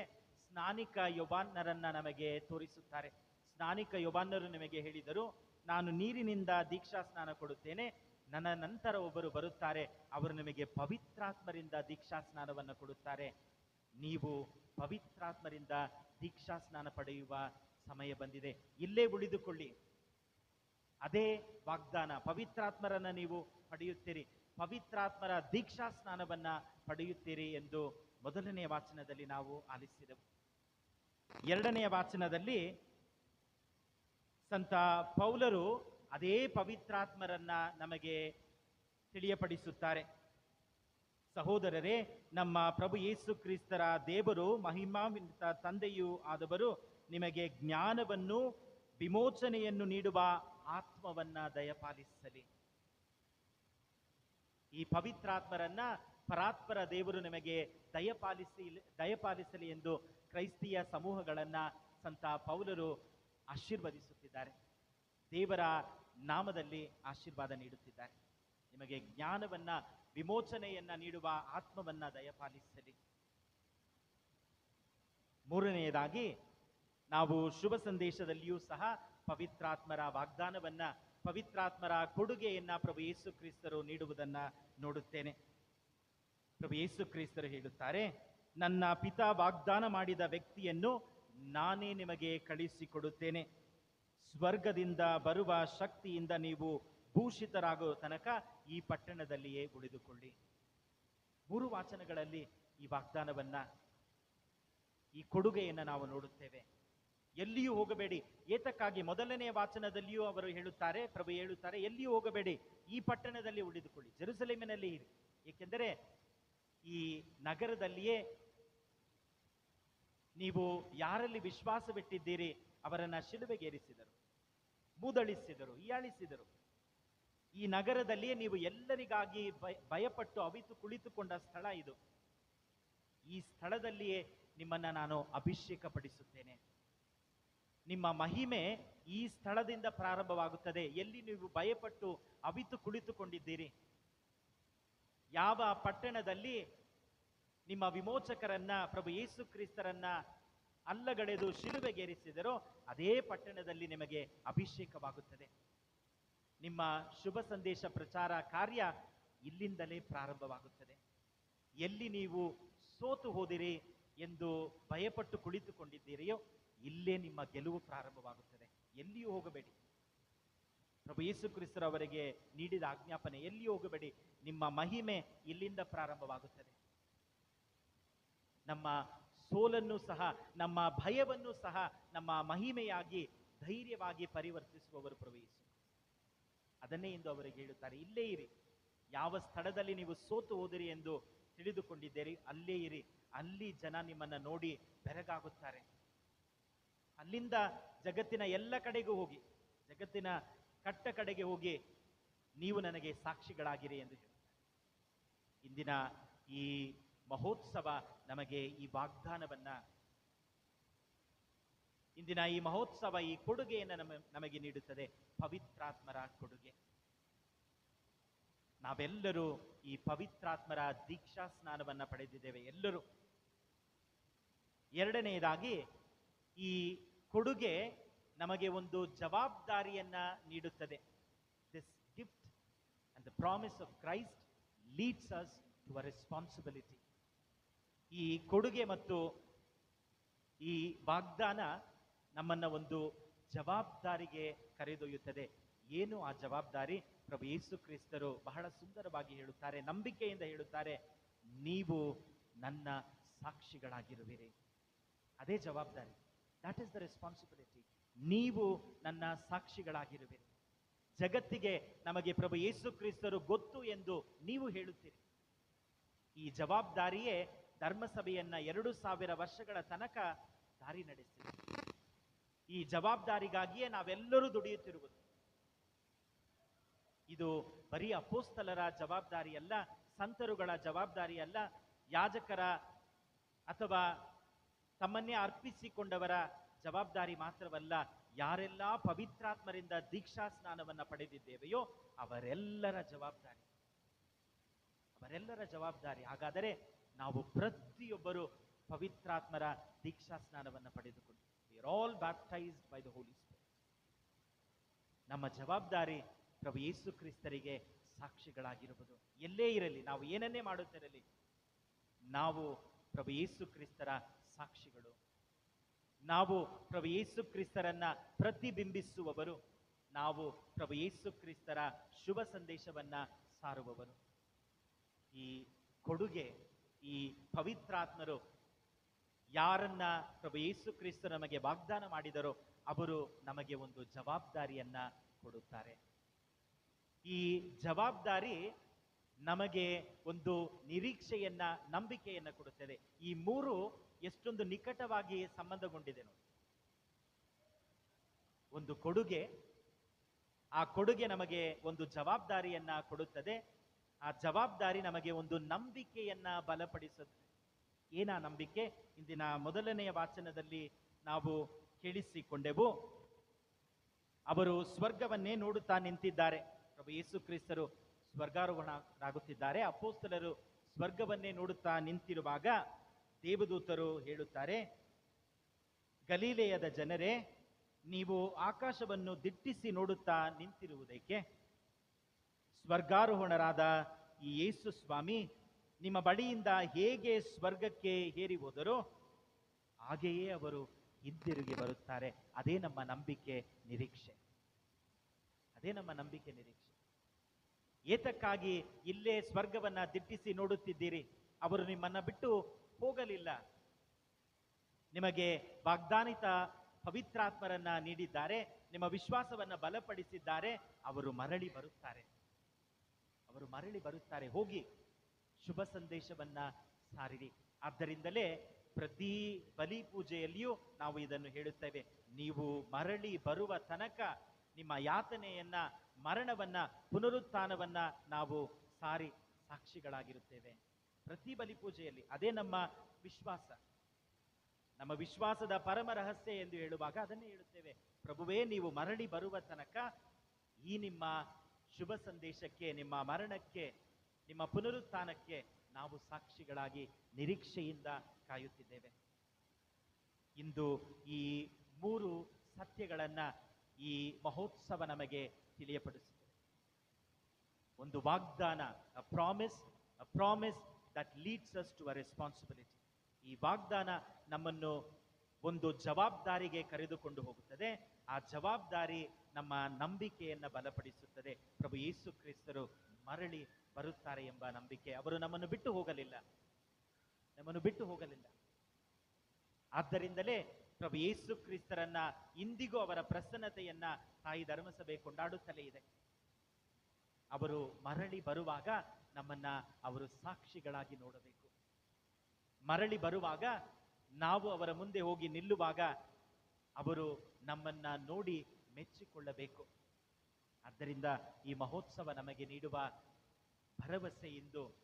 ಸ್ನಾನಿಕ ಯೋಹಾನರನ್ನ ನಮಗೆ ತೋರಿಸುತ್ತಾರೆ. ಸ್ನಾನಿಕ ಯೋಹಾನರು ನಿಮಗೆ ಹೇಳಿದರು, ನಾನು ನೀರಿನಿಂದ ದೀಕ್ಷಾ ಸ್ನಾನ ಕೊಡುತ್ತೇನೆ, ನನ್ನ ನಂತರ ಒಬ್ಬರು ಬರುತ್ತಾರೆ, ಅವರು ನಿಮಗೆ ಪವಿತ್ರಾತ್ಮರಿಂದ ದೀಕ್ಷಾ ಸ್ನಾನವನ್ನು ಕೊಡುತ್ತಾರೆ. ನೀವು ಪವಿತ್ರಾತ್ಮರಿಂದ ದೀಕ್ಷಾ ಸ್ನಾನ ಪಡೆಯುವ ಸಮಯ ಬಂದಿದೆ, ಇಲ್ಲೇ ಉಳಿದುಕೊಳ್ಳಿ. ಅದೇ ವಾಗ್ದಾನ. ಪವಿತ್ರಾತ್ಮರನ್ನ ನೀವು ಪಡೆಯುತ್ತೀರಿ, ಪವಿತ್ರಾತ್ಮರ ದೀಕ್ಷಾ ಸ್ನಾನವನ್ನ ಪಡೆಯುತ್ತೀರಿ ಎಂದು ಮೊದಲನೆಯ ವಾಚನದಲ್ಲಿ ನಾವು ಆಲಿಸಿದೆವು. ಎರಡನೆಯ ವಾಚನದಲ್ಲಿ ಸಂತ ಪೌಲರು ಅದೇ ಪವಿತ್ರಾತ್ಮರನ್ನ ನಮಗೆ ತಿಳಿಯಪಡಿಸುತ್ತಾರೆ. ಸಹೋದರರೇ, ನಮ್ಮ ಪ್ರಭು ಯೇಸು ಕ್ರಿಸ್ತರ ದೇವರು, ಮಹಿಮಾನ್ವಿತ ತಂದೆಯೂ ಆದವರು ನಿಮಗೆ ಜ್ಞಾನವನ್ನು, ವಿಮೋಚನೆಯನ್ನು ನೀಡುವ ಆತ್ಮವನ್ನ ದಯಪಾಲಿಸಲಿ. ಈ ಪವಿತ್ರಾತ್ಮರನ್ನ ಪರಾತ್ಪರ ದೇವರು ನಿಮಗೆ ದಯಪಾಲಿಸಲಿ ಎಂದು ಕ್ರೈಸ್ತಿಯ ಸಮೂಹಗಳನ್ನ ಸಂತ ಪೌಲರು ಆಶೀರ್ವದಿಸುತ್ತಿದ್ದಾರೆ. ದೇವರ ನಾಮದಲ್ಲಿ ಆಶೀರ್ವಾದ ನೀಡುತ್ತಿದ್ದಾರೆ. ನಿಮಗೆ ಜ್ಞಾನವನ್ನ, ವಿಮೋಚನೆಯನ್ನ ನೀಡುವ ಆತ್ಮವನ್ನ ದಯಪಾಲಿಸಲಿ. ಮೂರನೆಯದಾಗಿ ನಾವು ಶುಭ ಸಂದೇಶದಲ್ಲಿಯೂ ಸಹ ಪವಿತ್ರಾತ್ಮರ ವಾಗ್ದಾನವನ್ನ, ಪವಿತ್ರಾತ್ಮರ ಕೊಡುಗೆಯನ್ನ ಪ್ರಭು ಯೇಸು ಕ್ರಿಸ್ತರು ನೀಡುವುದನ್ನ ನೋಡುತ್ತೇನೆ. ಪ್ರಭು ಯೇಸು ಕ್ರಿಸ್ತರು ಹೇಳುತ್ತಾರೆ, ನನ್ನ ಪಿತಾ ವಾಗ್ದಾನ ಮಾಡಿದ ವ್ಯಕ್ತಿಯನ್ನು ನಾನೇ ನಿಮಗೆ ಕಳಿಸಿಕೊಡುತ್ತೇನೆ. ಸ್ವರ್ಗದಿಂದ ಬರುವ ಶಕ್ತಿಯಿಂದ ನೀವು ಭೂಷಿತರಾಗುವ ತನಕ ಈ ಪಟ್ಟಣದಲ್ಲಿಯೇ ಉಳಿದುಕೊಳ್ಳಿ. 3 ವಾಚನಗಳಲ್ಲಿ ಈ ವಾಗ್ದಾನವನ್ನ, ಈ ಕೊಡುಗೆಯನ್ನ ನಾವು ನೋಡುತ್ತೇವೆ. ಎಲ್ಲಿಯೂ ಹೋಗಬೇಡಿ. ಏತಕ್ಕಾಗಿ? ಮೊದಲನೇ ವಾಚನದಲ್ಲಿಯೂ ಅವರು ಹೇಳುತ್ತಾರೆ, ಪ್ರಭು ಹೇಳುತ್ತಾರೆ, ಎಲ್ಲಿಯೂ ಹೋಗಬೇಡಿ, ಈ ಪಟ್ಟಣದಲ್ಲಿ ಉಳಿದುಕೊಳ್ಳಿ, ಜೆರುಸಲೇಮಿನಲ್ಲಿ ಇರಿ. ಏಕೆಂದರೆ ಈ ನಗರದಲ್ಲಿಯೇ ನೀವು ಯಾರಲ್ಲಿ ವಿಶ್ವಾಸವಿಟ್ಟಿದ್ದೀರಿ ಅವರನ್ನ ಶಿಲುಬೆಗೇರಿಸಿದರು, ಮೂದಳಿಸಿದರು, ಹೀಯಾಳಿಸಿದರು. ಈ ನಗರದಲ್ಲಿಯೇ ನೀವು ಎಲ್ಲರಿಗಾಗಿ ಭಯಪಟ್ಟು ಅವಿತು ಕುಳಿತುಕೊಂಡ ಸ್ಥಳ ಇದು. ಈ ಸ್ಥಳದಲ್ಲಿಯೇ ನಿಮ್ಮನ್ನ ನಾನು ಅಭಿಷೇಕ ಪಡಿಸುತ್ತೇನೆ. ನಿಮ್ಮ ಮಹಿಮೆ ಈ ಸ್ಥಳದಿಂದ ಪ್ರಾರಂಭವಾಗುತ್ತದೆ. ಎಲ್ಲಿ ನೀವು ಭಯಪಟ್ಟು ಅವಿತು ಕುಳಿತುಕೊಂಡಿದ್ದೀರಿ, ಯಾವ ಪಟ್ಟಣದಲ್ಲಿ ನಿಮ್ಮ ವಿಮೋಚಕರನ್ನ, ಪ್ರಭು ಯೇಸು ಕ್ರಿಸ್ತರನ್ನ ಅಲ್ಲಗಳೆದು ಶಿಲುಬೆಗೇರಿಸಿದರೋ ಅದೇ ಪಟ್ಟಣದಲ್ಲಿ ನಿಮಗೆ ಅಭಿಷೇಕವಾಗುತ್ತದೆ. ನಿಮ್ಮ ಶುಭ ಸಂದೇಶ ಪ್ರಚಾರ ಕಾರ್ಯ ಇಲ್ಲಿಂದಲೇ ಪ್ರಾರಂಭವಾಗುತ್ತದೆ. ಎಲ್ಲಿ ನೀವು ಸೋತು ಹೋದಿರಿ ಎಂದು ಭಯಪಟ್ಟು ಕುಳಿತುಕೊಂಡಿದ್ದೀರಿಯೋ ಇಲ್ಲೇ ನಿಮ್ಮ ಗೆಲುವು ಪ್ರಾರಂಭವಾಗುತ್ತದೆ. ಎಲ್ಲಿಯೂ ಹೋಗಬೇಡಿ. ಪ್ರಭು ಯೇಸು ಕ್ರಿಸ್ತರವರಿಗೆ ನೀಡಿದ ಆಜ್ಞಾಪನೆ, ಎಲ್ಲಿಯೂ ಹೋಗಬೇಡಿ, ನಿಮ್ಮ ಮಹಿಮೆ ಇಲ್ಲಿಂದ ಪ್ರಾರಂಭವಾಗುತ್ತದೆ. ನಮ್ಮ ಸೋಲನ್ನು ಸಹ, ನಮ್ಮ ಭಯವನ್ನು ಸಹ ನಮ್ಮ ಮಹಿಮೆಯಾಗಿ, ಧೈರ್ಯವಾಗಿ ಪರಿವರ್ತಿಸುವವರು ಪ್ರಭು ಯೇಸು. ಅದನ್ನೇ ಇಂದು ಅವರಿಗೆ ಹೇಳುತ್ತಾರೆ, ಇಲ್ಲೇ ಇರಿ. ಯಾವ ಸ್ಥಳದಲ್ಲಿ ನೀವು ಸೋತು ಹೋದಿರಿ ಎಂದು ತಿಳಿದುಕೊಂಡಿದ್ದೀರಿ ಅಲ್ಲೇ ಇರಿ. ಅಲ್ಲಿ ಜನ ನಿಮ್ಮನ್ನ ನೋಡಿ ಬೆರಗಾಗುತ್ತಾರೆ. ಅಲ್ಲಿಂದ ಜಗತ್ತಿನ ಎಲ್ಲ ಕಡೆಗೂ ಹೋಗಿ, ಜಗತ್ತಿನ ಕಟ್ಟ ಕಡೆಗೆ ಹೋಗಿ ನೀವು ನನಗೆ ಸಾಕ್ಷಿಗಳಾಗಿರಿ ಎಂದು ಹೇಳುತ್ತಾರೆ. ಇಂದಿನ ಈ ಮಹೋತ್ಸವ ನಮಗೆ ಈ ವಾಗ್ದಾನವನ್ನ, ಇಂದಿನ ಈ ಮಹೋತ್ಸವ ಈ ಕೊಡುಗೆಯನ್ನು ನಮಗೆ ನೀಡುತ್ತದೆ, ಪವಿತ್ರಾತ್ಮರ ಕೊಡುಗೆ. ನಾವೆಲ್ಲರೂ ಈ ಪವಿತ್ರಾತ್ಮರ ದೀಕ್ಷಾ ಸ್ನಾನವನ್ನ ಪಡೆದಿದ್ದೇವೆ, ಎಲ್ಲರೂ. ಎರಡನೆಯದಾಗಿ ಈ ಕೊಡುಗೆ ನಮಗೆ ಒಂದು ಜವಾಬ್ದಾರಿಯನ್ನ ನೀಡುತ್ತದೆ. This gift and the promise of Christ leads us to a responsibility. ಈ ಕೊಡುಗೆ ಮತ್ತು ಈ ವಾಗ್ದಾನ ನಮ್ಮನ್ನ ಒಂದು ಜವಾಬ್ದಾರಿಗೆ ಕರೆದೊಯ್ಯುತ್ತದೆ. ಏನು ಆ ಜವಾಬ್ದಾರಿ? ಪ್ರಭು ಯೇಸು ಕ್ರಿಸ್ತರು ಬಹಳ ಸುಂದರವಾಗಿ ಹೇಳುತ್ತಾರೆ, ನಂಬಿಕೆಯಿಂದ ಹೇಳುತ್ತಾರೆ, ನೀವು ನನ್ನ ಸಾಕ್ಷಿಗಳಾಗಿರುವಿರಿ. ಅದೇ ಜವಾಬ್ದಾರಿ. That is the responsibility. ನೀವು ನನ್ನ ಸಾಕ್ಷಿಗಳಾಗಿರುವಿರಿ. ಜಗತ್ತಿಗೆ ನಮಗೆ ಪ್ರಭು ಯೇಸು ಕ್ರಿಸ್ತರು ಗೊತ್ತು ಎಂದು ನೀವು ಹೇಳುತ್ತೀರಿ. ಈ ಜವಾಬ್ದಾರಿಯೇ ಧರ್ಮಸಭೆಯನ್ನ 2000 ವರ್ಷಗಳ ತನಕ ದಾರಿ ನಡೆಸಿದೆ. ಈ ಜವಾಬ್ದಾರಿಗಾಗಿಯೇ ನಾವೆಲ್ಲರೂ ದುಡಿಯುತ್ತಿರುವುದು. ಇದು ಬರೀ ಅಪೋಸ್ತಲರ ಜವಾಬ್ದಾರಿ ಅಲ್ಲ, ಸಂತರುಗಳ ಜವಾಬ್ದಾರಿ ಅಲ್ಲ, ಯಾಜಕರ ಅಥವಾ ತಮ್ಮನ್ನೇ ಅರ್ಪಿಸಿಕೊಂಡವರ ಜವಾಬ್ದಾರಿ ಮಾತ್ರವಲ್ಲ. ಯಾರೆಲ್ಲ ಪವಿತ್ರಾತ್ಮರಿಂದ ದೀಕ್ಷಾ ಸ್ನಾನವನ್ನ ಪಡೆದಿದ್ದೇವೆಯೋ ಅವರೆಲ್ಲರ ಜವಾಬ್ದಾರಿ. ಹಾಗಾದರೆ ನಾವು ಪ್ರತಿಯೊಬ್ಬರು ಪವಿತ್ರಾತ್ಮರ ದೀಕ್ಷಾ ಸ್ನಾನವನ್ನ ಪಡೆದುಕೊಂಡು we are all baptized by the Holy Spirit. ನಮ್ಮ ಜವಾಬ್ದಾರಿ ಪ್ರಭು ಯೇಸು ಕ್ರಿಸ್ತರಿಗೆ ಸಾಕ್ಷಿಗಳಾಗಿರುವುದು. ಎಲ್ಲೇ ಇರಲಿ, ನಾವು ಏನನ್ನೇ ಮಾಡುತ್ತಿರಲಿ, ನಾವು ಪ್ರಭು ಯೇಸು ಕ್ರಿಸ್ತರ ಸಾಕ್ಷಿಗಳು. ನಾವು ಪ್ರಭು ಯೇಸು ಕ್ರಿಸ್ತರನ್ನ ಪ್ರತಿಬಿಂಬಿಸುವವರು. ನಾವು ಪ್ರಭು ಯೇಸು ಕ್ರಿಸ್ತರ ಶುಭ ಸಂದೇಶವನ್ನ ಸಾರುವವರು. ಈ ಕೊಡುಗೆ, ಈ ಪವಿತ್ರಾತ್ಮರು ಯಾರನ್ನ ಪ್ರಭು ಯೇಸು ಕ್ರಿಸ್ತ ನಮಗೆ ವಾಗ್ದಾನ ಮಾಡಿದರೋ ಅವರು ನಮಗೆ ಒಂದು ಜವಾಬ್ದಾರಿಯನ್ನ ಕೊಡುತ್ತಾರೆ. ಈ ಜವಾಬ್ದಾರಿ ನಮಗೆ ಒಂದು ನಿರೀಕ್ಷೆಯನ್ನ, ನಂಬಿಕೆಯನ್ನ ಕೊಡುತ್ತದೆ. ಈ ಮೂರು ಎಷ್ಟೊಂದು ನಿಕಟವಾಗಿ ಸಂಬಂಧಗೊಂಡಿದೆ ನೋಡಿ. ಒಂದು ಕೊಡುಗೆ, ಆ ಕೊಡುಗೆ ನಮಗೆ ಒಂದು ಜವಾಬ್ದಾರಿಯನ್ನ ಕೊಡುತ್ತದೆ. ಆ ಜವಾಬ್ದಾರಿ ನಮಗೆ ಒಂದು ನಂಬಿಕೆಯನ್ನ ಬಲಪಡಿಸುತ್ತದೆ. ಏನಾ ನಂಬಿಕೆ? ಇಂದಿನ ಮೊದಲನೆಯ ವಾಚನದಲ್ಲಿ ನಾವು ಕೇಳಿಸಿಕೊಂಡೆವು. ಅವರು ಸ್ವರ್ಗವನ್ನೇ ನೋಡುತ್ತಾ ನಿಂತಿದ್ದಾರೆ. ಪ್ರಭು ಯೇಸು ಕ್ರಿಸ್ತರು ಸ್ವರ್ಗಾರೋಹಣರಾಗುತ್ತಿದ್ದಾರೆ. ಅಪೊಸ್ತಲರು ಸ್ವರ್ಗವನ್ನೇ ನೋಡುತ್ತಾ ನಿಂತಿರುವಾಗ ದೇವದೂತರು ಹೇಳುತ್ತಾರೆ, ಗಲೀಲೆಯದ ಜನರೇ, ನೀವು ಆಕಾಶವನ್ನು ದಿಟ್ಟಿಸಿ ನೋಡುತ್ತಾ ನಿಂತಿರುವುದಕ್ಕೆ? ಸ್ವರ್ಗಾರೋಹಣರಾದ ಈ ಯೇಸು ಸ್ವಾಮಿ ನಿಮ್ಮ ಬಳಿಯಿಂದ ಹೇಗೆ ಸ್ವರ್ಗಕ್ಕೆ ಏರಿ ಹೋದರೋ ಹಾಗೆಯೇ ಅವರು ಹಿಂದಿರುಗಿ ಬರುತ್ತಾರೆ. ಅದೇ ನಮ್ಮ ನಂಬಿಕೆ, ನಿರೀಕ್ಷೆ. ಏತಕ್ಕಾಗಿ ಇಲ್ಲೇ ಸ್ವರ್ಗವನ್ನ ದಿಟ್ಟಿಸಿ ನೋಡುತ್ತಿದ್ದೀರಿ? ಅವರು ನಿಮ್ಮನ್ನ ಬಿಟ್ಟು ಹೋಗಲಿಲ್ಲ. ನಿಮಗೆ ವಾಗ್ದಾನಿತ ಪವಿತ್ರಾತ್ಮರನ್ನ ನೀಡಿದ್ದಾರೆ, ನಿಮ್ಮ ವಿಶ್ವಾಸವನ್ನ ಬಲಪಡಿಸಿದ್ದಾರೆ. ಅವರು ಮರಳಿ ಬರುತ್ತಾರೆ. ಹೋಗಿ ಶುಭ ಸಂದೇಶವನ್ನ ಸಾರಿರಿ. ಆದ್ದರಿಂದಲೇ ಪ್ರತಿ ಬಲಿ ಪೂಜೆಯಲ್ಲಿಯೂ ನಾವು ಇದನ್ನು ಹೇಳುತ್ತೇವೆ, ನೀವು ಮರಳಿ ಬರುವ ತನಕ ನಿಮ್ಮ ಯಾತನೆಯನ್ನ, ಮರಣವನ್ನ, ಪುನರುತ್ಥಾನವನ್ನ ನಾವು ಸಾರಿ ಸಾಕ್ಷಿಗಳಾಗಿರುತ್ತೇವೆ. ಪ್ರತಿ ಬಲಿ ಪೂಜೆಯಲ್ಲಿ ಅದೇ ನಮ್ಮ ವಿಶ್ವಾಸ. ನಮ್ಮ ವಿಶ್ವಾಸದ ಪರಮ ರಹಸ್ಯ ಎಂದು ಹೇಳುವಾಗ ಅದನ್ನೇ ಹೇಳುತ್ತೇವೆ. ಪ್ರಭುವೇ, ನೀವು ಮರಳಿ ಬರುವ ತನಕ ಈ ನಿಮ್ಮ ಶುಭ ಸಂದೇಶಕ್ಕೆ, ನಿಮ್ಮ ಮರಣಕ್ಕೆ, ನಿಮ್ಮ ಪುನರುತ್ಥಾನಕ್ಕೆ ನಾವು ಸಾಕ್ಷಿಗಳಾಗಿ ನಿರೀಕ್ಷೆಯಿಂದ ಕಾಯುತ್ತಿದ್ದೇವೆ. ಇಂದು ಈ ಮೂರು ಸತ್ಯಗಳನ್ನ ಈ ಮಹೋತ್ಸವ ನಮಗೆ ತಿಳಿಯಪಡಿಸುತ್ತದೆ. ಒಂದು ವಾಗ್ದಾನ, a promise that leads us to a responsibility. ಈ ವಾಗ್ದಾನ ನಮ್ಮನ್ನು ಒಂದು ಜವಾಬ್ದಾರಿಗೆ ಕರೆದುಕೊಂಡು ಹೋಗುತ್ತದೆ. ಆ ಜವಾಬ್ದಾರಿ ನಮ್ಮ ನಂಬಿಕೆಯನ್ನ ಬಲಪಡಿಸುತ್ತದೆ. ಪ್ರಭು ಯೇಸು ಕ್ರಿಸ್ತರು ಮರಳಿ ಬರುತ್ತಾರೆ ಎಂಬ ನಂಬಿಕೆ. ಅವರು ನಮ್ಮನ್ನು ಬಿಟ್ಟು ಹೋಗಲಿಲ್ಲ. ಆದ್ದರಿಂದಲೇ ಪ್ರಭು ಯೇಸು ಕ್ರಿಸ್ತರನ್ನ ಇಂದಿಗೂ ಅವರ ಪ್ರಸನ್ನತೆಯನ್ನ ತಾಯಿ ಧರ್ಮಸಭೆ ಕೊಂಡಾಡುತ್ತಲೇ ಇದೆ. ಅವರು ಮರಳಿ ಬರುವಾಗ ನಮ್ಮನ್ನ ಅವರು ಸಾಕ್ಷಿಗಳಾಗಿ ನೋಡಬೇಕು. ಮರಳಿ ಬರುವಾಗ ನಾವು ಅವರ ಮುಂದೆ ಹೋಗಿ ನಿಲ್ಲುವಾಗ ಅವರು ನಮ್ಮನ್ನ ನೋಡಿ ಮೆಚ್ಚಿಕೊಳ್ಳಬೇಕು. ಆದ್ದರಿಂದ ಈ ಮಹೋತ್ಸವ ನಮಗೆ ನೀಡುವ ಭರವಸೆ ಇಂದು,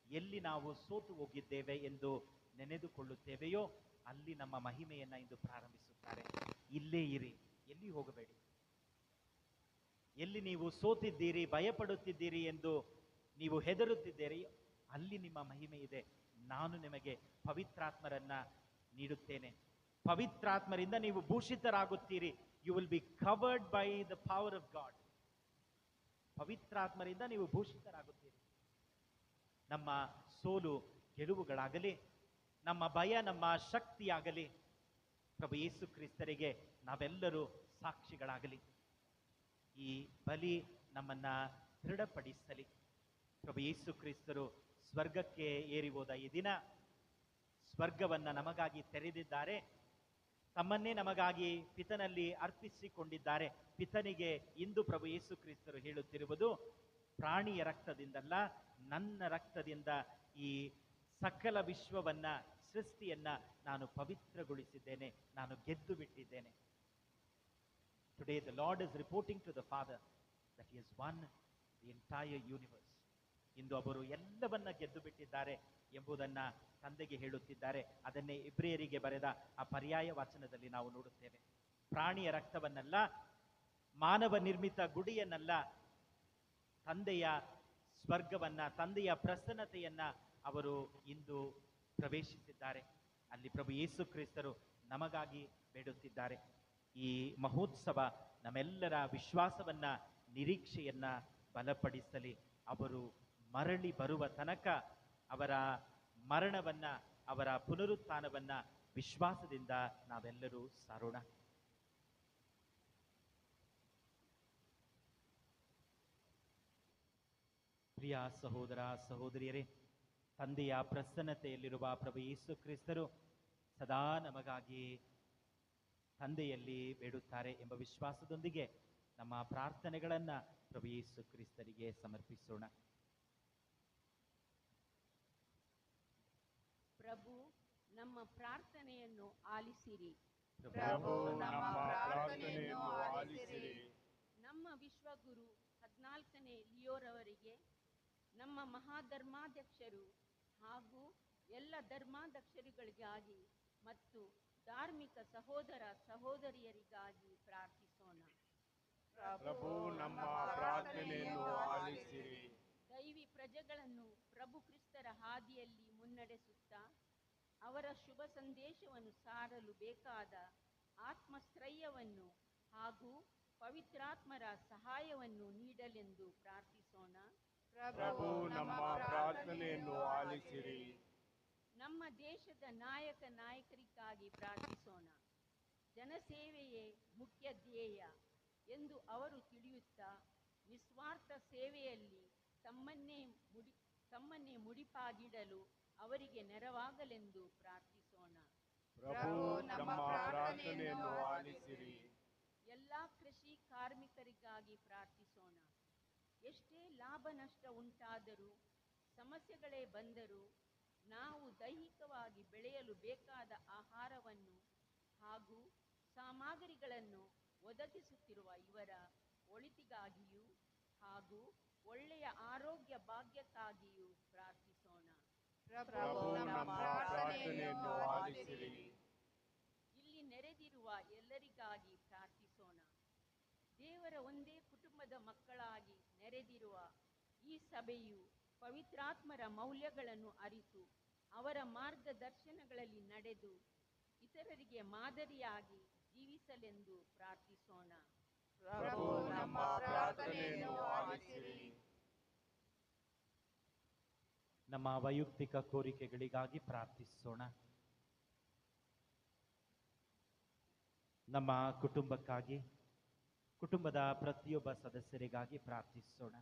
ಎಲ್ಲಿ ನಾವು ಸೋತು ಹೋಗಿದ್ದೇವೆ ಎಂದು ನೆನೆದುಕೊಳ್ಳುತ್ತೇವೆಯೋ ಅಲ್ಲಿ ನಮ್ಮ ಮಹಿಮೆಯನ್ನ ಇಂದು ಪ್ರಾರಂಭಿಸುತ್ತಾರೆ. ಇಲ್ಲೇ ಇರಿ, ಎಲ್ಲಿ ಹೋಗಬೇಡಿ. ಎಲ್ಲಿ ನೀವು ಸೋತಿದ್ದೀರಿ, ಭಯಪಡುತ್ತಿದ್ದೀರಿ ಎಂದು ನೀವು ಹೆದರುತ್ತಿದ್ದೀರಿ, ಅಲ್ಲಿ ನಿಮ್ಮ ಮಹಿಮೆ ಇದೆ. ನಾನು ನಿಮಗೆ ಪವಿತ್ರಾತ್ಮರನ್ನ ನೀಡುತ್ತೇನೆ. ಪವಿತ್ರಾತ್ಮರಿಂದ ನೀವು ಭೂಷಿತರಾಗುತ್ತೀರಿ. You will be covered by the power of God. ಪವಿತ್ರಾತ್ಮರಿಂದ ನೀವು ಭೂಷಿತರಾಗುತ್ತೀರಿ. ನಮ್ಮ ಸೋಲು ಗೆಲುವುಗಳಾಗಲಿ, ನಮ್ಮ ಭಯ ನಮ್ಮ ಶಕ್ತಿಯಾಗಲಿ, ಪ್ರಭು ಯೇಸು ಕ್ರಿಸ್ತರಿಗೆ ನಾವೆಲ್ಲರೂ ಸಾಕ್ಷಿಗಳಾಗಲಿ. ಈ ಬಲಿ ನಮ್ಮನ್ನ ದೃಢಪಡಿಸಲಿ. ಪ್ರಭು ಯೇಸು ಕ್ರಿಸ್ತರು ಸ್ವರ್ಗಕ್ಕೆ ಏರಿ ಹೋದ ಈ ದಿನ ಸ್ವರ್ಗವನ್ನ ನಮಗಾಗಿ ತೆರೆದಿದ್ದಾರೆ. ತಮ್ಮನ್ನೇ ನಮಗಾಗಿ ಪಿತನಲ್ಲಿ ಅರ್ಪಿಸಿಕೊಂಡಿದ್ದಾರೆ. ಪಿತನಿಗೆ ಇಂದು ಪ್ರಭು ಯೇಸು ಕ್ರಿಸ್ತರು ಹೇಳುತ್ತಿರುವುದು, ಪ್ರಾಣಿಯ ರಕ್ತದಿಂದಲ್ಲ, ನನ್ನ ರಕ್ತದಿಂದ ಈ ಸಕಲ ವಿಶ್ವವನ್ನ, ಸೃಷ್ಟಿಯನ್ನ ನಾನು ಪವಿತ್ರಗೊಳಿಸಿದ್ದೇನೆ, ನಾನು ಗೆದ್ದು ಬಿಟ್ಟಿದ್ದೇನೆ. Today the Lord is reporting to the Father that he has won the entire universe. ಇಂದು ಅವರು ಎಲ್ಲವನ್ನ ಗೆದ್ದು ಬಿಟ್ಟಿದ್ದಾರೆ ಎಂಬುದನ್ನ ತಂದೆಗೆ ಹೇಳುತ್ತಿದ್ದಾರೆ. ಅದನ್ನೇ ಇಬ್ರಿಯರಿಗೆ ಬರೆದ ಆ ಪರ್ಯಾಯ ವಾಚನದಲ್ಲಿ ನಾವು ನೋಡುತ್ತೇವೆ. ಪ್ರಾಣಿಯ ರಕ್ತವನ್ನಲ್ಲ, ಮಾನವ ನಿರ್ಮಿತ ಗುಡಿಯನ್ನಲ್ಲ, ತಂದೆಯ ಸ್ವರ್ಗವನ್ನ, ತಂದೆಯ ಪ್ರಸನ್ನತೆಯನ್ನ ಅವರು ಇಂದು ಪ್ರವೇಶಿಸಿದ್ದಾರೆ. ಅಲ್ಲಿ ಪ್ರಭು ಯೇಸು ಕ್ರಿಸ್ತರು ನಮಗಾಗಿ ಬೇಡುತ್ತಿದ್ದಾರೆ. ಈ ಮಹೋತ್ಸವ ನಮ್ಮೆಲ್ಲರ ವಿಶ್ವಾಸವನ್ನ, ನಿರೀಕ್ಷೆಯನ್ನ ಬಲಪಡಿಸಲಿ. ಅವರು ಮರಳಿ ಬರುವ ತನಕ ಅವರ ಮರಣವನ್ನ, ಅವರ ಪುನರುತ್ಥಾನವನ್ನ ವಿಶ್ವಾಸದಿಂದ ನಾವೆಲ್ಲರೂ ಸಾರೋಣ. ಪ್ರಿಯ ಸಹೋದರ ಸಹೋದರಿಯರೇ, ತಂದೆಯ ಪ್ರಸನ್ನತೆಯಲ್ಲಿರುವ ಪ್ರಭು ಯೇಸು ಕ್ರಿಸ್ತರು ಸದಾ ನಮಗಾಗಿ ತಂದೆಯಲ್ಲಿ ಬೇಡುತ್ತಾರೆ ಎಂಬ ವಿಶ್ವಾಸದೊಂದಿಗೆ ನಮ್ಮ ಪ್ರಾರ್ಥನೆಗಳನ್ನ ಪ್ರಭು ಯೇಸು ಕ್ರಿಸ್ತರಿಗೆ ಸಮರ್ಪಿಸೋಣ. ಪ್ರಭು, ನಮ್ಮ ಪ್ರಾರ್ಥನೆಯನ್ನು ಆಲಿಸಿರಿ. ಪ್ರಭು, ನಮ್ಮ ಪ್ರಾರ್ಥನೆಯನ್ನು ಆಲಿಸಿರಿ. ನಮ್ಮ ವಿಶ್ವಗುರು 14ನೇ ಲಿಯೋರವರಿಗೆ, ನಮ್ಮ ಮಹಾಧರ್ಮಾಧ್ಯಕ್ಷರು ಹಾಗೂ ಎಲ್ಲ ಧರ್ಮಾಧ್ಯಕ್ಷರುಗಳಿಗಾಗಿ ಮತ್ತು ಧಾರ್ಮಿಕ ಸಹೋದರ ಸಹೋದರಿಯರಿಗಾಗಿ ಪ್ರಾರ್ಥಿಸೋಣ. ಪ್ರಭು, ನಮ್ಮ ಪ್ರಾರ್ಥನೆಯನ್ನು ಆಲಿಸಿರಿ. ದೈವಿ ಪ್ರಜೆಗಳನ್ನು ಪ್ರಭು ಕ್ರಿಸ್ತರ ಹಾದಿಯಲ್ಲಿ ಮುನ್ನಡೆಸುತ್ತಾ ಅವರ ಶುಭ ಸಂದೇಶವನ್ನು ಸಾರಲು ಬೇಕಾದ ಆತ್ಮಸ್ಥೈರ್ಯವನ್ನು ಹಾಗೂ ಪವಿತ್ರಾತ್ಮರ ಸಹಾಯವನ್ನು ನೀಡಲೆಂದು ಪ್ರಾರ್ಥಿಸೋಣ. ಪ್ರಭು, ನಮ್ಮ ಪ್ರಾರ್ಥನೆಯನ್ನು ಆಲಿಸಿರಿ. ನಮ್ಮ ದೇಶದ ನಾಯಕರಿಗಾಗಿ ಪ್ರಾರ್ಥಿಸೋಣ. ಜನಸೇವೆಯೇ ಮುಖ್ಯ ಧ್ಯೇಯ ಎಂದು ಅವರು ತಿಳಿಯುತ್ತಾ ನಿಸ್ವಾರ್ಥ ಸೇವೆಯಲ್ಲಿ ತಮ್ಮನ್ನೇ ಮುಡಿಪಾಗಿಡಲು ಅವರಿಗೆ ನೆರವಾಗಲೆಂದು ಪ್ರಾರ್ಥಿಸೋಣ. ಪ್ರಭು, ನಮ್ಮ ಪ್ರಾರ್ಥನೆಯನ್ನು ಆಲಿಸಿರಿ. ಎಲ್ಲ ಕೃಷಿ ಕಾರ್ಮಿಕರಿಗಾಗಿ ಪ್ರಾರ್ಥಿಸೋಣ. ಎಷ್ಟೇ ಲಾಭ ನಷ್ಟ ಉಂಟಾದರೂ, ಸಮಸ್ಯೆಗಳೇ ಬಂದರೂ, ನಾವು ದೈಹಿಕವಾಗಿ ಬೆಳೆಯಲು ಬೇಕಾದ ಆಹಾರವನ್ನು ಹಾಗೂ ಸಾಮಗ್ರಿಗಳನ್ನು ಒದಗಿಸುತ್ತಿರುವ ಇವರ ಒಳಿತಿಗಾಗಿಯೂ ಹಾಗೂ ಒಳ್ಳೆಯ ಆರೋಗ್ಯ ಭಾಗ್ಯಕ್ಕಾಗಿಯೂ ಪ್ರಾರ್ಥಿಸೋಣ. ಪ್ರಭು, ನಮ್ಮ ಪ್ರಾರ್ಥನೆಯನ್ನು ಆಲಿಸಿರಿ. ಇಲ್ಲಿ ನೆರೆದಿರುವ ಎಲ್ಲರಿಗಾಗಿ ಪ್ರಾರ್ಥಿಸೋಣ. ದೇವರ ಒಂದೇ ಕುಟುಂಬದ ಮಕ್ಕಳಾಗಿ ನೆರೆದಿರುವ ಈ ಸಭೆಯು ಪವಿತ್ರಾತ್ಮರ ಮೌಲ್ಯಗಳನ್ನು ಅರಿತು ಅವರ ಮಾರ್ಗದರ್ಶನಗಳಲ್ಲಿ ನಡೆದು ಇತರರಿಗೆ ಮಾದರಿಯಾಗಿ ಜೀವಿಸಲೆಂದು ಪ್ರಾರ್ಥಿಸೋಣ. ಪ್ರಭು, ನಮ್ಮ ಪ್ರಾರ್ಥನೆಯನ್ನು ಆಲಿಸಿರಿ. ನಮ್ಮ ವೈಯಕ್ತಿಕ ಕೋರಿಕೆಗಳಿಗಾಗಿ ಪ್ರಾರ್ಥಿಸೋಣ. ನಮ್ಮ ಕುಟುಂಬಕ್ಕಾಗಿ, ಕುಟುಂಬದ ಪ್ರತಿಯೊಬ್ಬ ಸದಸ್ಯರಿಗಾಗಿ ಪ್ರಾರ್ಥಿಸೋಣ.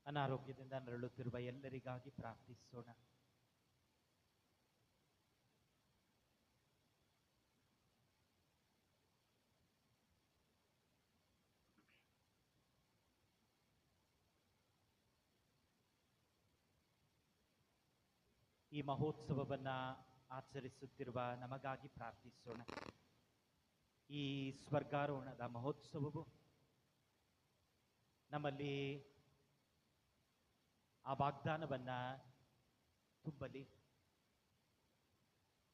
ಅನಾರೋಗ್ಯದಿಂದ ನರಳುತ್ತಿರುವ ಎಲ್ಲರಿಗಾಗಿ ಪ್ರಾರ್ಥಿಸೋಣ. ಈ ಮಹೋತ್ಸವವನ್ನ ಆಚರಿಸುತ್ತಿರುವ ನಮಗಾಗಿ ಪ್ರಾರ್ಥಿಸೋಣ. ಈ ಸ್ವರ್ಗಾರೋಹಣದ ಮಹೋತ್ಸವವು ನಮ್ಮಲ್ಲಿ ಆ ವಾಗ್ದಾನವನ್ನ ತುಂಬಲಿ,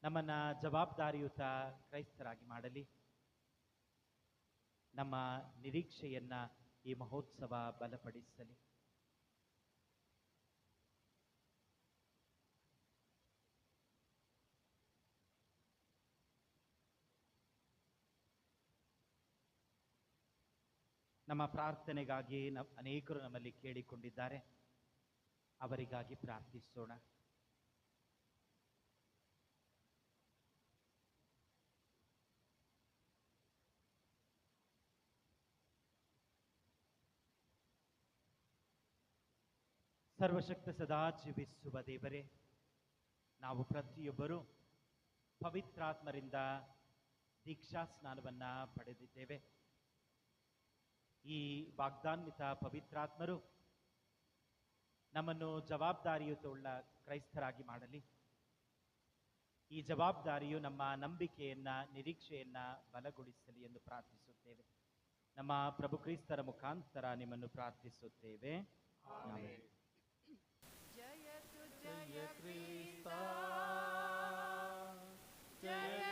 ನಮ್ಮನ್ನ ಜವಾಬ್ದಾರಿಯುತ ಕ್ರೈಸ್ತರಾಗಿ ಮಾಡಲಿ. ನಮ್ಮ ನಿರೀಕ್ಷೆಯನ್ನ ಈ ಮಹೋತ್ಸವ ಬಲಪಡಿಸಲಿ. ನಮ್ಮ ಪ್ರಾರ್ಥನೆಗಾಗಿ ಅನೇಕರು ನಮ್ಮಲ್ಲಿ ಕೇಳಿಕೊಂಡಿದ್ದಾರೆ, ಅವರಿಗಾಗಿ ಪ್ರಾರ್ಥಿಸೋಣ. ಸರ್ವಶಕ್ತ ಸದಾ ಜೀವಿಸುವ ದೇವರೇ, ನಾವು ಪ್ರತಿಯೊಬ್ಬರು ಪವಿತ್ರಾತ್ಮರಿಂದ ದೀಕ್ಷಾ ಸ್ನಾನವನ್ನ ಪಡೆದಿದ್ದೇವೆ. ಈ ವಾಗ್ದಾನ್ವಿತ ಪವಿತ್ರಾತ್ಮರು ನಮ್ಮನ್ನು ಜವಾಬ್ದಾರಿಯುತವುಳ್ಳ ಕ್ರೈಸ್ತರಾಗಿ ಮಾಡಲಿ. ಈ ಜವಾಬ್ದಾರಿಯು ನಮ್ಮ ನಂಬಿಕೆಯನ್ನ, ನಿರೀಕ್ಷೆಯನ್ನ ಬಲಗೊಳಿಸಲಿ ಎಂದು ಪ್ರಾರ್ಥಿಸುತ್ತೇವೆ. ನಮ್ಮ ಪ್ರಭು ಕ್ರಿಸ್ತರ ಮುಖಾಂತರ ನಿಮ್ಮನ್ನು ಪ್ರಾರ್ಥಿಸುತ್ತೇವೆ. ಆಮೆನ್. ಜಯ ಕ್ರಿಸ್ತ, ಜಯ